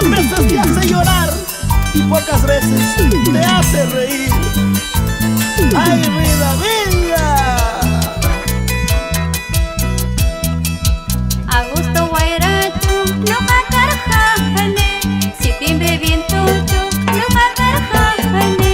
muchas veces te hace llorar y pocas veces te hace reír. ¡Ay, vida, venga! Augusto Guairacho, no cacarjane, septiembre viento yo, no cacarjane.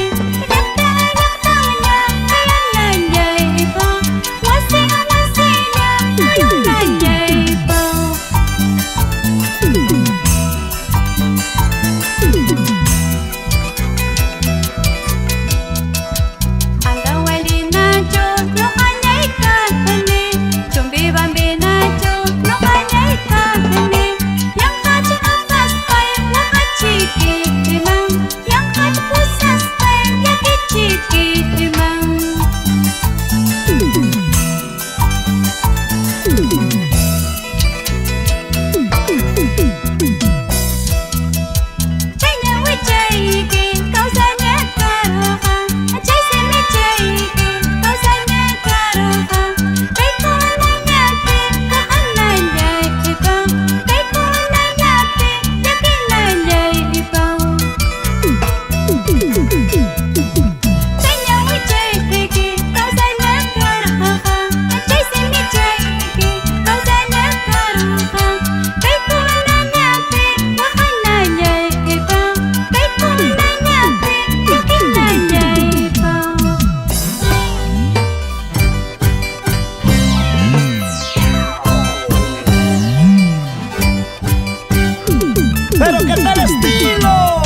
¡Pero qué tal estilo!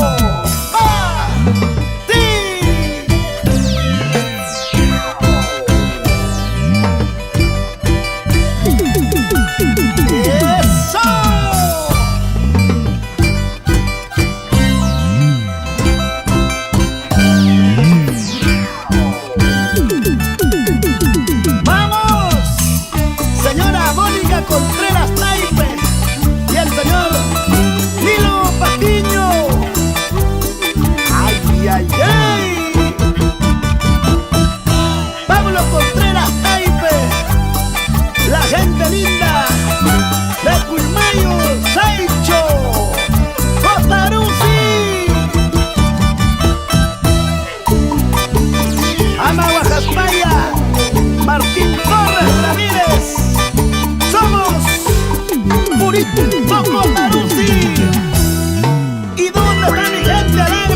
¡Ah! ¡Sí! ¡Eso! ¡Vamos! Señora Mónica Contreras Naipe y el señor Lilo Patiño. ¡Ay, ay, ay! Pablo Contreras Naipe, la gente linda de Culmayo, Saicho, Cotarusi, Amaguajaspaya, Martín Torres Ramírez. Somos Purito Cotarusi. ¿Y dónde está mi gente?